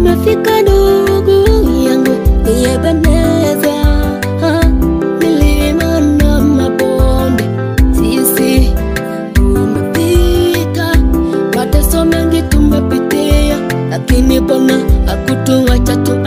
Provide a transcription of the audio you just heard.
tumefika ndugu yangu Ebeneza. Milima na mabonde sisi tumepita, mateso mengi tumepitia, lakini Bwana hakutuacha tu